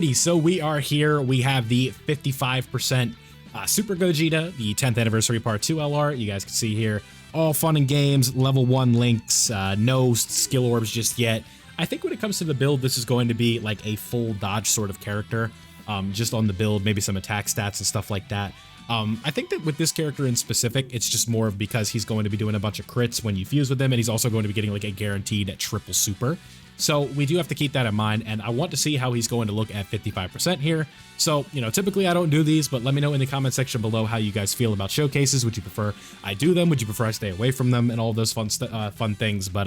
So we are here. We have the 55% Super Gogeta, the 10th Anniversary Part 2 LR. You guys can see here, all fun and games, level 1 links, no skill orbs just yet. I think when it comes to the build, this is going to be like a full dodge sort of character, just on the build, maybe some attack stats and stuff like that. I think that with this character in specific, it's just more of because he's going to be doing a bunch of crits when you fuse with him, and he's also going to be getting like a guaranteed triple super. So we do have to keep that in mind, and I want to see how he's going to look at 55% here. So, you know, typically I don't do these, but let me know in the comment section below how you guys feel about showcases. Would you prefer I do them? Would you prefer I stay away from them and all those fun things? But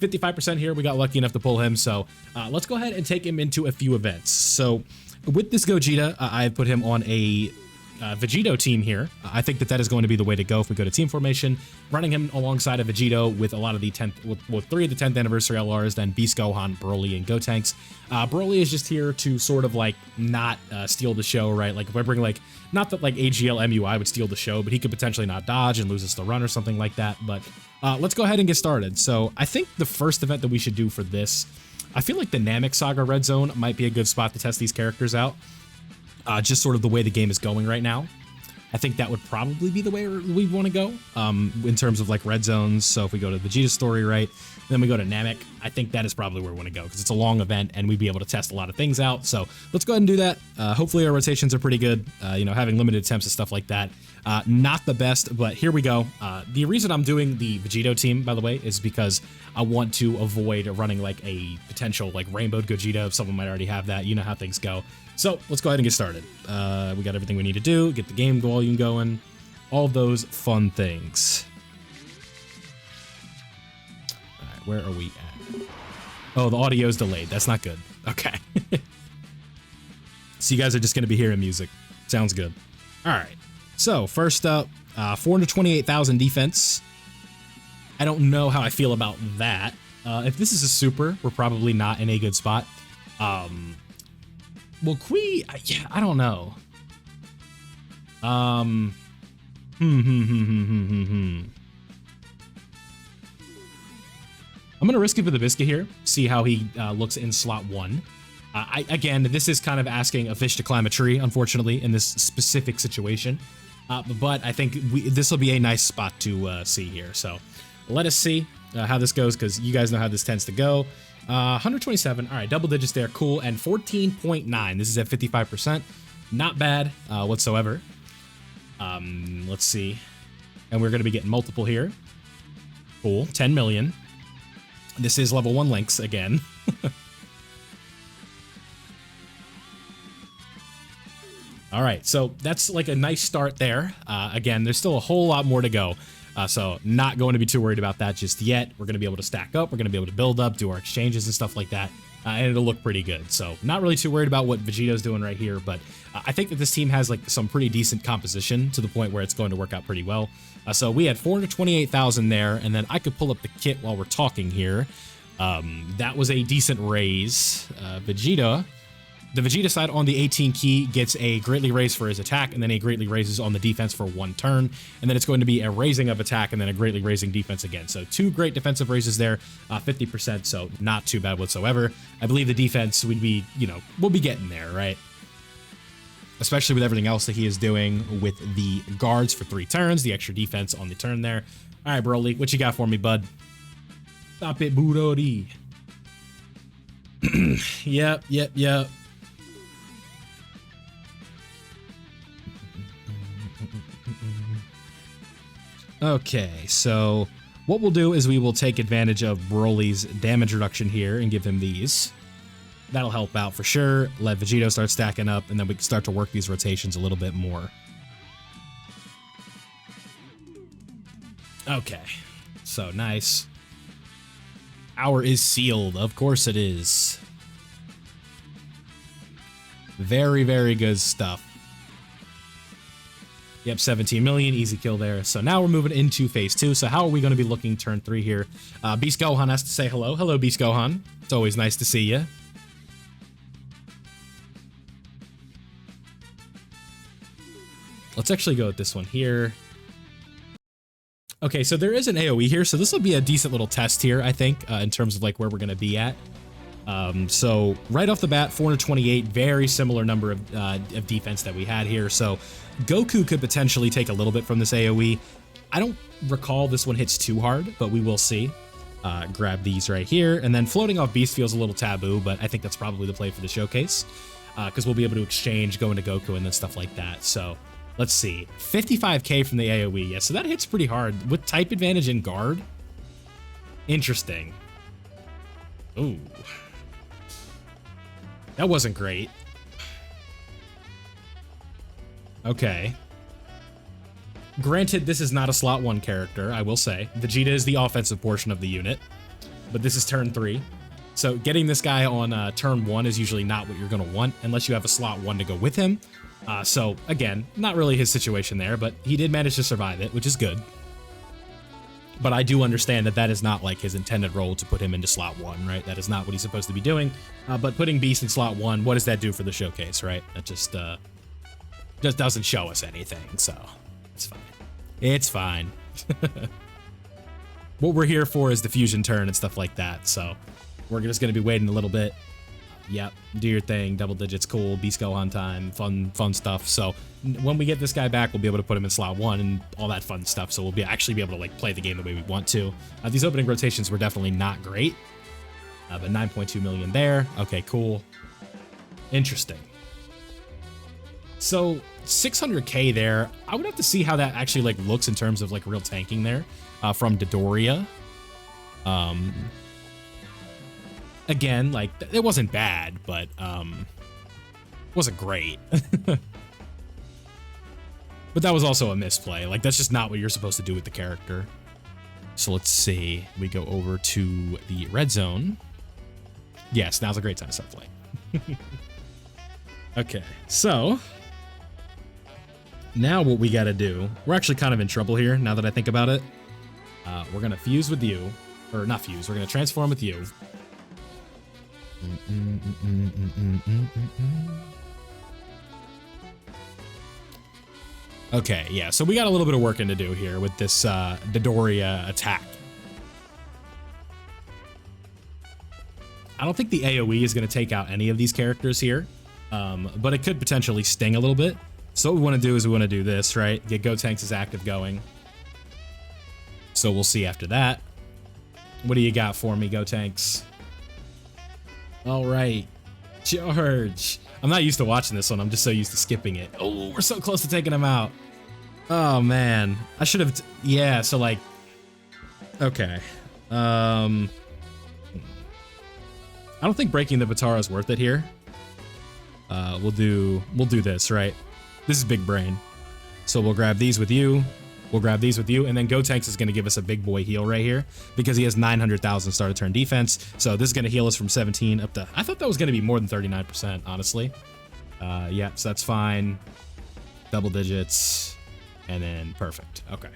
55% here, we got lucky enough to pull him. So let's go ahead and take him into a few events. So with this Gogeta, I've put him on a Vegito team here. I think that is going to be the way to go if we go to team formation, running him alongside a Vegito with a lot of the 10th, with 3 of the 10th anniversary LRs, then Beast Gohan, Broly, and Gotenks. Broly is just here to sort of like not steal the show, right? Like if I bring like, not that like AGL MUI would steal the show, but he could potentially not dodge and lose us the run or something like that. But let's go ahead and get started. So I think the first event that we should do for this, I feel like the Namek Saga Red Zone might be a good spot to test these characters out. Just sort of the way the game is going right now. I think that would probably be the way we want to go in terms of like red zones. So if we go to Vegeta's story, right, then we go to Namek, I think that is probably where we want to go because it's a long event and we'd be able to test a lot of things out. So let's go ahead and do that. Hopefully our rotations are pretty good, you know, having limited attempts and stuff like that. Not the best, but here we go. The reason I'm doing the Vegito team, by the way, is because I want to avoid running like a potential like Rainbow Gogeta if someone might already have that. You know how things go. So let's go ahead and get started. We got everything we need to do, get the game volume going, all those fun things. All right, where are we at? Oh, the audio's delayed. That's not good. Okay. So you guys are just going to be hearing music. Sounds good. All right. So first up, 428,000 defense. I don't know how I feel about that. If this is a super, we're probably not in a good spot. Well, yeah, I don't know. I'm gonna risk it for the biscuit here, see how he looks in slot 1. Again, this is kind of asking a fish to climb a tree, unfortunately, in this specific situation. But I think this will be a nice spot to see here. So let us see how this goes, because you guys know how this tends to go. 127. All right, double digits there. Cool. And 14.9. This is at 55%. Not bad whatsoever. Let's see. And we're going to be getting multiple here. Cool. 10 million. This is level 1 links again. All right, so that's like a nice start there. Again, there's still a whole lot more to go. So not going to be too worried about that just yet. We're going to be able to stack up. We're going to be able to build up, do our exchanges and stuff like that. And it'll look pretty good. So not really too worried about what Vegeto's doing right here. But I think that this team has like some pretty decent composition to the point where it's going to work out pretty well. So we had 428,000 there. And then I could pull up the kit while we're talking here. That was a decent raise. Vegeta. The Vegeta side on the 18 key gets a greatly raised for his attack, and then a greatly raises on the defense for 1 turn. And then it's going to be a raising of attack and then a greatly raising defense again. So 2 great defensive raises there, 50%, so not too bad whatsoever. I believe the defense we'll be getting there, right? Especially with everything else that he is doing with the guards for 3 turns, the extra defense on the turn there. All right, Broly, what you got for me, bud? Stop it, Budori. Yep. Okay, so what we'll do is we will take advantage of Broly's damage reduction here and give him these. That'll help out for sure. Let Vegito start stacking up, and then we can start to work these rotations a little bit more. Okay, so nice. Hour is sealed. Of course it is. Very, very good stuff. Yep, 17 million, easy kill there. So now we're moving into phase 2. So how are we going to be looking turn 3 here? Beast Gohan has to say hello. Hello, Beast Gohan. It's always nice to see you. Let's actually go with this one here. Okay, so there is an AoE here, so this will be a decent little test here, I think, in terms of like where we're going to be at. So right off the bat, 428, very similar number of defense that we had here. So Goku could potentially take a little bit from this AoE. I don't recall this one hits too hard, but we will see. Grab these right here, and then floating off Beast feels a little taboo, but I think that's probably the play for the showcase, because we'll be able to exchange, go into Goku, and then stuff like that. So let's see, 55k from the AoE. Yeah, so that hits pretty hard with type advantage and guard. Interesting. Ooh. That wasn't great. Okay. Granted, this is not a slot 1 character, I will say. Vegeta is the offensive portion of the unit, but this is turn 3. So getting this guy on turn 1 is usually not what you're going to want unless you have a slot 1 to go with him. So again, not really his situation there, but he did manage to survive it, which is good. But I do understand that that is not like his intended role to put him into slot 1, right? That is not what he's supposed to be doing. But putting Beast in slot 1, what does that do for the showcase, right? That just doesn't show us anything, so it's fine. It's fine. What we're here for is the fusion turn and stuff like that, so we're just going to be waiting a little bit. Yep, do your thing, double digits, cool, Beast Gohan time, fun stuff. So when we get this guy back, we'll be able to put him in slot 1 and all that fun stuff, so we'll actually be able to like play the game the way we want to. These opening rotations were definitely not great, but 9.2 million there. Okay, cool. Interesting. So 600k there. I would have to see how that actually like looks in terms of like real tanking there from Dodoria. Again, like it wasn't bad, but wasn't great. But that was also a misplay. Like that's just not what you're supposed to do with the character. So let's see. We go over to the red zone. Yes, now's a great time to start playing. Okay, so now what we gotta do, we're actually kind of in trouble here now that I think about it. We're gonna fuse with you, or not fuse, we're gonna transform with you. Okay, yeah, so we got a little bit of working to do here with this Dodoria attack. I don't think the AoE is gonna take out any of these characters here, but it could potentially sting a little bit. So what we want to do is we want to do this, right? Get Gotenks' active going. So we'll see after that. What do you got for me, Gotenks? All right. Charge. I'm not used to watching this one. I'm just so used to skipping it. Oh, we're so close to taking him out. Oh, man. I should have... Yeah, so like... Okay. I don't think breaking the Batara is worth it here. We'll do this, right? This is big brain. So we'll grab these with you. We'll grab these with you. And then Gotenks is going to give us a big boy heal right here because he has 900,000 start of turn defense. So this is going to heal us from 17 up to... I thought that was going to be more than 39%, honestly. Yeah, so that's fine. Double digits. And then perfect. Okay.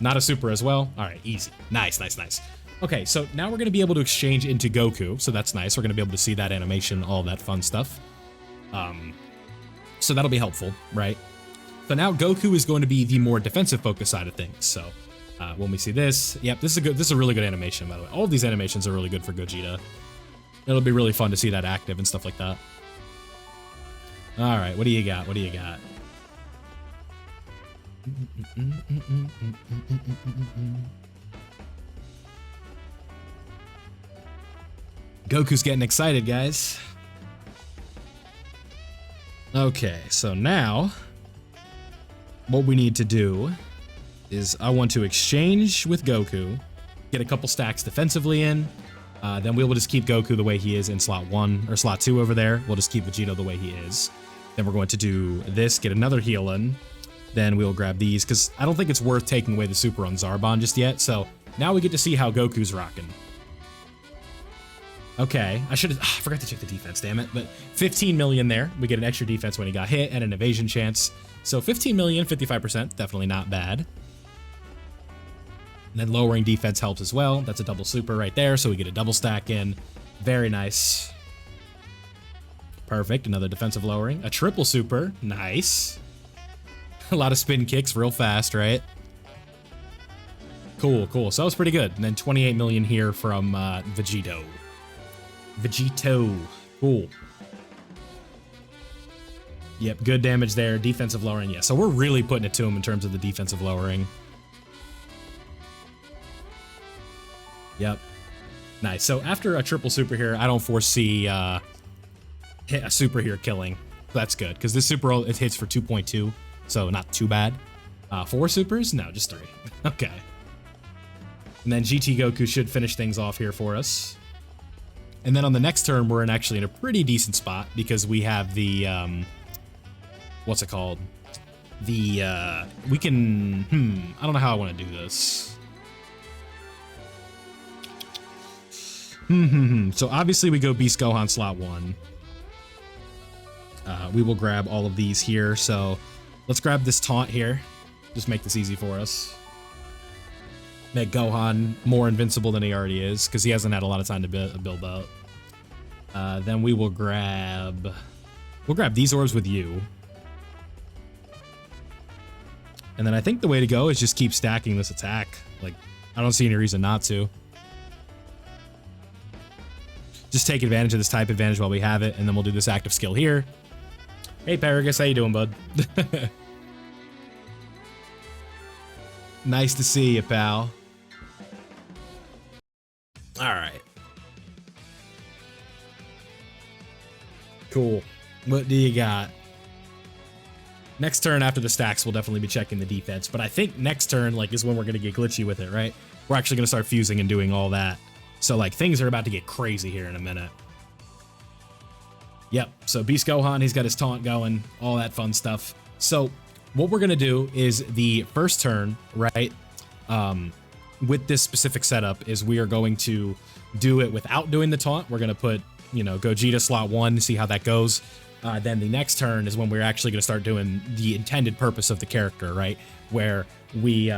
Not a super as well. All right, easy. Nice, nice, nice. Okay, so now we're going to be able to exchange into Goku. So that's nice. We're going to be able to see that animation, all that fun stuff. So that'll be helpful, right? So now Goku is going to be the more defensive focus side of things. So when we see this, yep, this is a really good animation, by the way. All of these animations are really good for Gogeta. It'll be really fun to see that active and stuff like that. All right, what do you got? What do you got? Goku's getting excited, guys. Okay, so now what we need to do is I want to exchange with Goku, get a couple stacks defensively in, then we will just keep Goku the way he is in slot 1 or slot 2 over there. We'll just keep Vegeta the way he is. Then we're going to do this, get another heal in. Then we'll grab these because I don't think it's worth taking away the super on Zarbon just yet. So now we get to see how Goku's rocking. Okay, I forgot to check the defense, damn it. But 15 million there. We get an extra defense when he got hit and an evasion chance. So 15 million, 55%, definitely not bad. And then lowering defense helps as well. That's a double super right there, so we get a double stack in. Very nice. Perfect, another defensive lowering. A triple super, nice. A lot of spin kicks real fast, right? Cool, cool, so that was pretty good. And then 28 million here from Vegito. Vegito. Cool. Yep, good damage there. Defensive lowering, yeah. So we're really putting it to him in terms of the defensive lowering. Yep. Nice. So after a triple super here, I don't foresee a super here killing. That's good, because this super, it hits for 2.2, so not too bad. 4 supers? No, just 3. Okay. And then GT Goku should finish things off here for us. And then on the next turn, we're actually in a pretty decent spot, because we have the, what's it called? The, we can, I don't know how I want to do this. So obviously we go Beast Gohan slot 1. We will grab all of these here. So let's grab this taunt here. Just make this easy for us. Make Gohan more invincible than he already is, because he hasn't had a lot of time to build up. Then we will grab... We'll grab these orbs with you. And then I think the way to go is just keep stacking this attack. Like, I don't see any reason not to. Just take advantage of this type advantage while we have it, and then we'll do this active skill here. Hey, Paragus, how you doing, bud? Nice to see you, pal. All right. Cool. What do you got? Next turn after the stacks, we'll definitely be checking the defense, but I think next turn, like, is when we're gonna get glitchy with it, right? We're actually gonna start fusing and doing all that. So, like, things are about to get crazy here in a minute. Yep, so Beast Gohan, he's got his taunt going, all that fun stuff. So, what we're going to do is the first turn, right, with this specific setup, is we are going to do it without doing the taunt. We're going to put, you know, Gogeta slot 1, see how that goes. Then the next turn is when we're actually going to start doing the intended purpose of the character, right, where we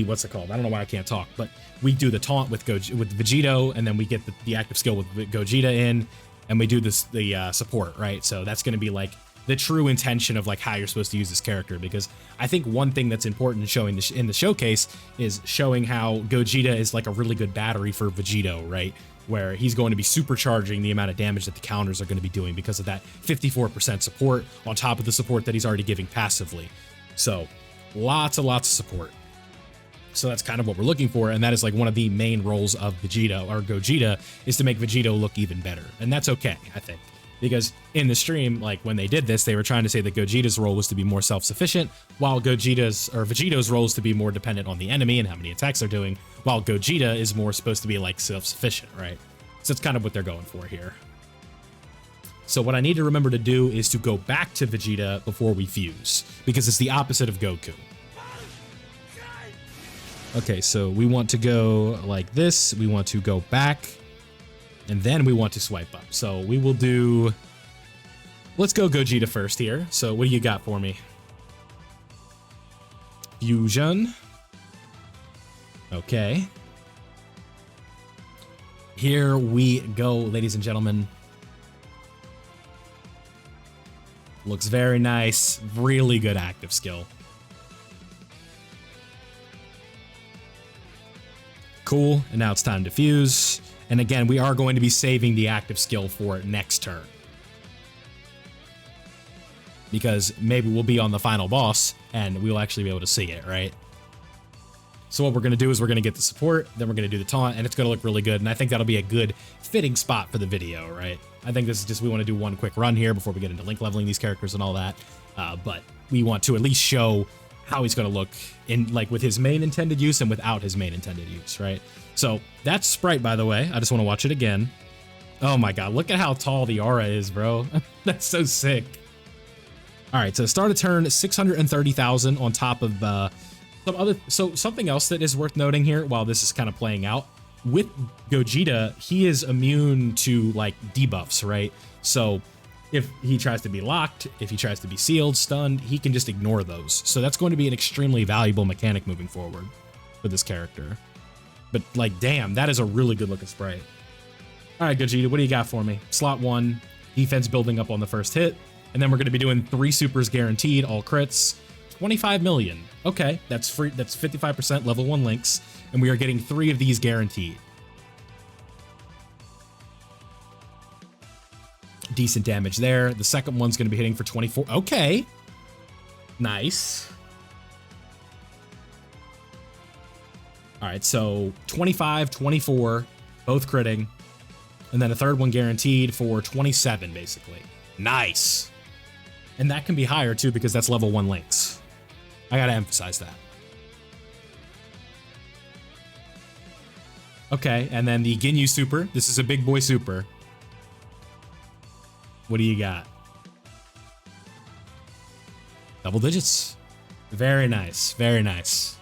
what's it called? I don't know why I can't talk, but we do the taunt with Vegito, and then we get the active skill with Gogeta in, and we do the support, right? So that's going to be like the true intention of like how you're supposed to use this character, because I think one thing that's important in showing in the showcase is showing how Gogeta is like a really good battery for Vegito, right? Where he's going to be supercharging the amount of damage that the counters are going to be doing because of that 54% support on top of the support that he's already giving passively. So lots of support. So that's kind of what we're looking for, and that is like one of the main roles of Vegeta, or Gogeta, is to make Vegito look even better. And that's okay, I think. Because in the stream, like when they did this, they were trying to say that Gogeta's role was to be more self-sufficient, while Vegito's role is to be more dependent on the enemy and how many attacks they're doing, while Gogeta is more supposed to be like self-sufficient, right? So that's kind of what they're going for here. So what I need to remember to do is to go back to Vegeta before we fuse, because it's the opposite of Goku. Okay, so we want to go like this, we want to go back, and then we want to swipe up. So we will do, let's go Gogeta first here. So what do you got for me? Fusion. Okay. Here we go, ladies and gentlemen. Looks very nice, really good active skill. Cool, and now it's time to fuse. And again, we are going to be saving the active skill for next turn, because maybe we'll be on the final boss and we'll actually be able to see it, right? So what we're going to do is we're going to get the support, then we're going to do the taunt, and it's going to look really good. And I think that'll be a good fitting spot for the video, right? I think this is just, we want to do one quick run here before we get into link leveling these characters and all that. But we want to at least show how he's going to look in, like, with his main intended use and without his main intended use, right? So that's Sprite, by the way. I just want to watch it again. Oh my god, look at how tall the aura is, bro. That's so sick. All right, so start of turn, 630,000 on top of something else that is worth noting here while this is kind of playing out. With Gogeta, he is immune to like debuffs, right? So if he tries to be locked, if he tries to be sealed, stunned, he can just ignore those. So that's going to be an extremely valuable mechanic moving forward for this character. But like, damn, that is a really good looking sprite. All right, Gogeta, what do you got for me? Slot 1, defense building up on the first hit, and then we're going to be doing 3 supers guaranteed, all crits, 25 million. Okay, that's free. That's 55% level 1 links, and we are getting 3 of these guaranteed. Decent damage there. The second one's going to be hitting for 24. Okay. Nice. All right, so 25, 24, both critting. And then a third one guaranteed for 27, basically. Nice. And that can be higher, too, because that's level 1 links. I got to emphasize that. Okay, and then the Ginyu super. This is a big boy super. What do you got? Double digits. Very nice. Very nice.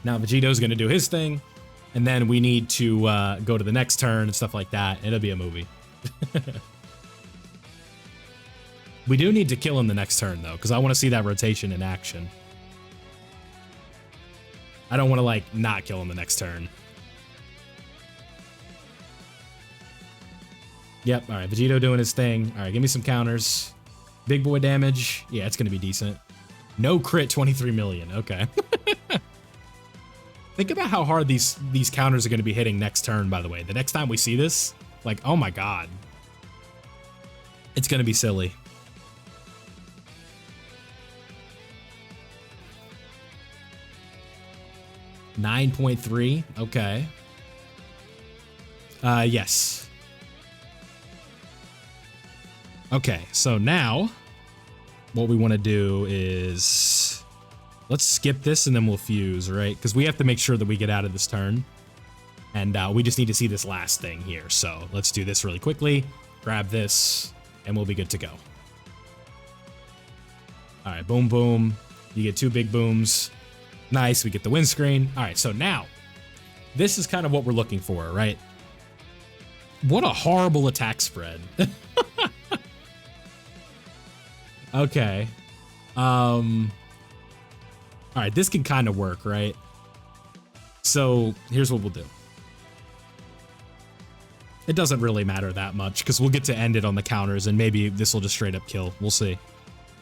Now Vegito's going to do his thing, and then we need to go to the next turn and stuff like that. It'll be a movie. We do need to kill him the next turn, though, because I want to see that rotation in action. I don't want to, like, not kill him the next turn. Yep, all right, Vegito doing his thing. All right, give me some counters. Big boy damage. Yeah, it's going to be decent. No crit, 23 million. Okay. Think about how hard these counters are going to be hitting next turn, by the way. The next time we see this, like, oh my god. It's going to be silly. $9.3. Okay. Yes. Okay, so now what we want to do is let's skip this and then we'll fuse, right? Because we have to make sure that we get out of this turn. And we just need to see this last thing here. So let's do this really quickly. Grab this and we'll be good to go. All right, boom, boom. You get 2 big booms. Nice, we get the windscreen. All right, so now this is kind of what we're looking for, right? What a horrible attack spread. Okay. All right, this can kind of work, right? So here's what we'll do. It doesn't really matter that much because we'll get to end it on the counters and maybe this will just straight up kill. We'll see.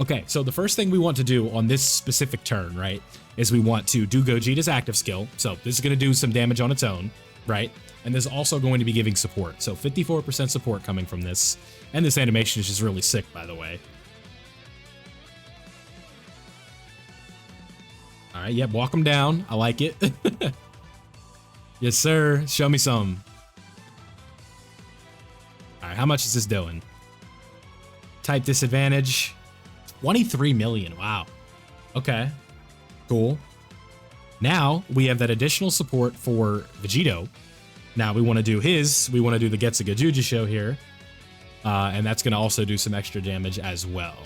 Okay, so the first thing we want to do on this specific turn, right, is we want to do Gogeta's active skill. So this is going to do some damage on its own, right? And this is also going to be giving support. So 54% support coming from this. And this animation is just really sick, by the way. All right, yep, walk him down. I like it. Yes, sir. Show me some. All right, how much is this doing? Type disadvantage. 23 million. Wow. Okay. Cool. Now we have that additional support for Vegito. Now we want to do we want to do the Getsuga Juju show here. And that's going to also do some extra damage as well.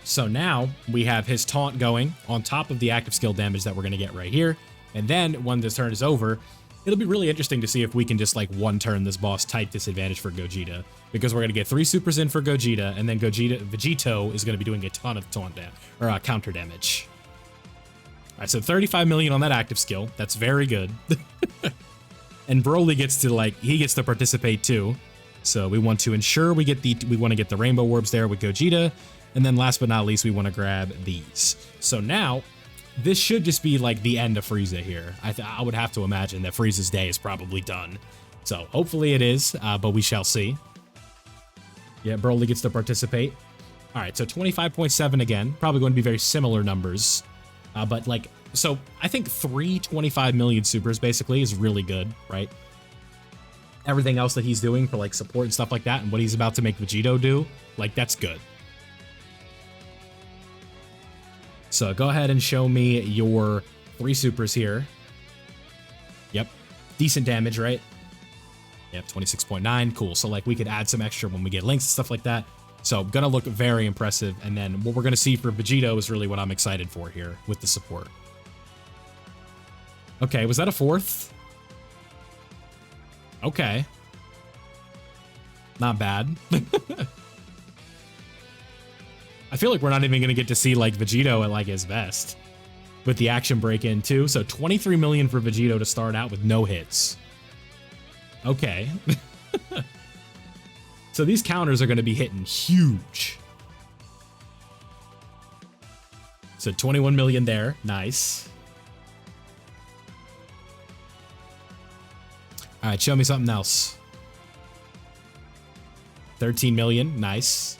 So now we have his taunt going on top of the active skill damage that we're going to get right here. And then when this turn is over, it'll be really interesting to see if we can just like one turn this boss type disadvantage for Gogeta, because we're going to get 3 supers in for Gogeta, and then Vegito is going to be doing a ton of taunt or counter damage. All right, so 35 million on that active skill. That's very good. And Broly gets to he gets to participate too. So we want to ensure we want to get the rainbow orbs there with Gogeta. And then last but not least, we want to grab these. So now this should just be like the end of Frieza here. I would have to imagine that Frieza's day is probably done. So hopefully it is, but we shall see. Yeah, Broly gets to participate. All right, so 25.7 again. Probably going to be very similar numbers. But so I think 325 million supers basically is really good, right? Everything else that he's doing for support and stuff like that, and what he's about to make Vegito do, that's good. So go ahead and show me your 3 supers here. Yep. Decent damage, right? Yep, 26.9. Cool. So we could add some extra when we get links and stuff like that. So gonna look very impressive. And then what we're gonna see for Vegito is really what I'm excited for here with the support. Okay, was that a 4th? Okay. Not bad. I feel like we're not even going to get to see Vegito at his best with the action break in too. So 23 million for Vegito to start out with no hits. Okay. So these counters are going to be hitting huge. So 21 million there. Nice. All right, show me something else. 13 million, nice.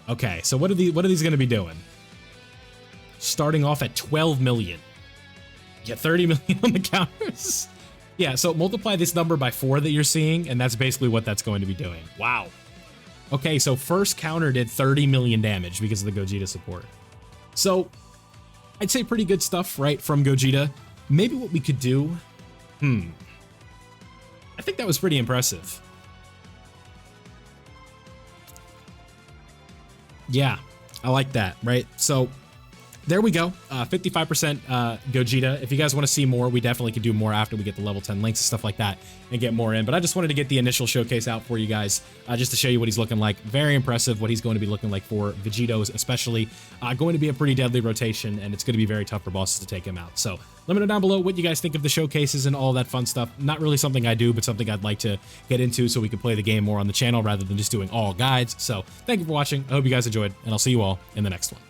Okay, so what are these going to be doing? Starting off at 12 million. Get 30 million on the counters. Yeah, so multiply this number by 4 that you're seeing, and that's basically what that's going to be doing. Wow. Okay, so first counter did 30 million damage because of the Gogeta support. So I'd say pretty good stuff, right, from Gogeta. Maybe what we could do, I think that was pretty impressive. Yeah, I like that, right? So there we go, 55% Gogeta. If you guys want to see more, we definitely could do more after we get the level 10 links and stuff like that and get more in. But I just wanted to get the initial showcase out for you guys just to show you what he's looking like. Very impressive what he's going to be looking like for Vegito's, especially going to be a pretty deadly rotation, and it's going to be very tough for bosses to take him out. So let me know down below what you guys think of the showcases and all that fun stuff. Not really something I do, but something I'd like to get into so we can play the game more on the channel rather than just doing all guides. So thank you for watching. I hope you guys enjoyed, and I'll see you all in the next one.